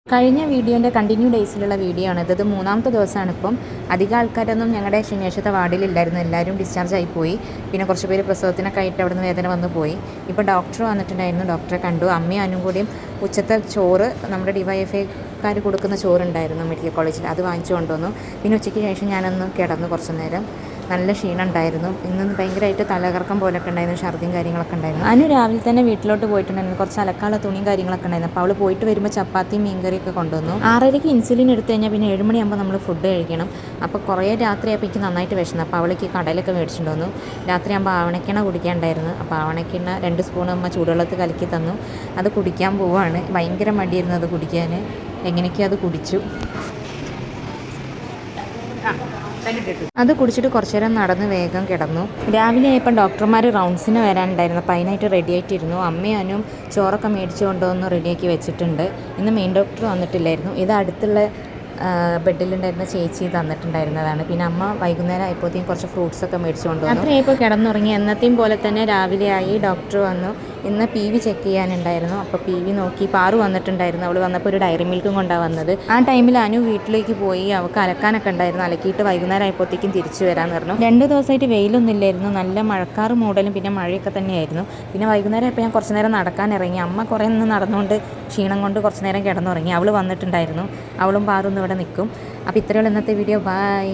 കഴിഞ്ഞ വീഡിയോൻ്റെ continue ഡേയ്സിലുള്ള video ആണ് ഇത്. മൂന്നാമത്തെ ദിവസമാണ്. ഇപ്പം അധികം ആൾക്കാരൊന്നും ഞങ്ങളുടെ ശനിയാഴ്ചത്തെ വാർഡിലില്ലായിരുന്നു. എല്ലാവരും ഡിസ്ചാർജ് ആയിപ്പോയി. പിന്നെ കുറച്ച് പേര് പ്രസവത്തിനൊക്കെ ആയിട്ട് അവിടെ നിന്ന് വേദന വന്നു പോയി. ഇപ്പോൾ ഡോക്ടർ വന്നിട്ടുണ്ടായിരുന്നു. ഡോക്ടറെ കണ്ടു. അമ്മയും അനും കൂടിയും ഉച്ചത്തെ ചോറ്, നമ്മുടെ ഡിവൈഎഫ്ഐക്കാർ കൊടുക്കുന്ന ചോറുണ്ടായിരുന്നു മെഡിക്കൽ കോളേജിൽ, അത് വാങ്ങിച്ചു കൊണ്ടുവന്നു. പിന്നെ ഉച്ചയ്ക്ക് ശേഷം ഞാനൊന്ന് കിടന്നു കുറച്ച് നേരം. നല്ല ക്ഷീണം ഉണ്ടായിരുന്നു. ഇന്ന് ഭയങ്കരമായിട്ട് തലകറക്കം പോലൊക്കെ ഉണ്ടായിരുന്നു. ഛർദിയും കാര്യങ്ങളൊക്കെ ഉണ്ടായിരുന്നു. അനു രാവിലെ തന്നെ വീട്ടിലോട്ട് പോയിട്ടുണ്ടായിരുന്നു. കുറച്ച് അലക്കാനുള്ള തുണിയും കാര്യങ്ങളൊക്കെ ഉണ്ടായിരുന്നു. അപ്പോൾ അവൾ പോയിട്ട് വരുമ്പോൾ ചപ്പാത്തിയും മീൻകറിയൊക്കെ കൊണ്ടുവന്നു. 6:30 ഇൻസുലിൻ എടുത്തു കഴിഞ്ഞാൽ പിന്നെ 7 മണിയാകുമ്പോൾ നമ്മൾ ഫുഡ് കഴിക്കണം. അപ്പോൾ കുറേ രാത്രിയായപ്പോൾ എനിക്ക് നന്നായിട്ട് വിശന്നു. അപ്പോൾ അവൾക്ക് കടലൊക്കെ മേടിച്ചിട്ട് വന്നു. രാത്രിയാകുമ്പോൾ ആവണക്കെണ്ണ കുടിക്കാനുണ്ടായിരുന്നു. അപ്പോൾ ആവണക്കെണ്ണ 2 സ്പൂൺ അമ്മ ചൂടുവെള്ളത്തിൽ കലക്കി തന്നു. അത് കുടിക്കാൻ പോവുകയാണ്. ഭയങ്കര മടിയായിരുന്നു അത് കുടിക്കാൻ. എങ്ങനെയൊക്കെയോ അത് കുടിച്ചു. അത് കുടിച്ചിട്ട് കുറച്ച് നേരം നടന്ന് വേഗം കിടന്നു. രാവിലെ ആയപ്പോൾ ഡോക്ടർമാർ റൗണ്ട്സിന് വരാനുണ്ടായിരുന്നു. അപ്പോൾ അതിനായിട്ട് റെഡി ആയിട്ടിരുന്നു. അമ്മയും അനും ചോറൊക്കെ മേടിച്ചു കൊണ്ടുവന്ന് റെഡിയാക്കി വെച്ചിട്ടുണ്ട്. ഇന്ന് മെയിൻ ഡോക്ടർ വന്നിട്ടില്ലായിരുന്നു. ഇത് അടുത്തുള്ള ബെഡിലുണ്ടായിരുന്ന ചേച്ചി തന്നിട്ടുണ്ടായിരുന്നതാണ്. പിന്നെ അമ്മ വൈകുന്നേരം ആയപ്പോഴത്തേക്കും കുറച്ച് ഫ്രൂട്ട്സൊക്കെ മേടിച്ചു കൊണ്ടുവന്നു. രാത്രിയായപ്പോൾ കിടന്നുറങ്ങി. എന്നത്തെയും പോലെ തന്നെ രാവിലെ ആയി. ഡോക്ടർ വന്നു. ഇന്ന് PV ചെക്ക് ചെയ്യാനുണ്ടായിരുന്നു. അപ്പോൾ PV നോക്കി. പാറു വന്നിട്ടുണ്ടായിരുന്നു. അവൾ വന്നപ്പോൾ ഒരു ഡയറി മിൽക്കും കൊണ്ടാണ് വന്നത്. ആ ടൈമിൽ അനു വീട്ടിലേക്ക് പോയി. അവൾക്ക് അലക്കാനൊക്കെ ഉണ്ടായിരുന്നു. അലക്കിയിട്ട് വൈകുന്നേരം ആയപ്പോഴത്തേക്കും തിരിച്ചു വരാമെന്ന് പറഞ്ഞു. 2 ദിവസമായിട്ട് വെയിലൊന്നും ഇല്ലായിരുന്നു. നല്ല മഴക്കാറ് മൂടലും പിന്നെ മഴയൊക്കെ തന്നെയായിരുന്നു. പിന്നെ വൈകുന്നേരം ആയപ്പോൾ ഞാൻ കുറച്ച് നേരം നടക്കാൻ ഇറങ്ങി. അമ്മ കുറേ നിന്ന് നടന്നുകൊണ്ട് ക്ഷീണം കൊണ്ട് കുറച്ച് നേരം കിടന്നുറങ്ങി. അവൾ വന്നിട്ടുണ്ടായിരുന്നു. അവളും പാറും ഇവിടെ നിൽക്കും. അപ്പോൾ ഇത്രയുള്ള ഇന്നത്തെ വീഡിയോ. ബൈ.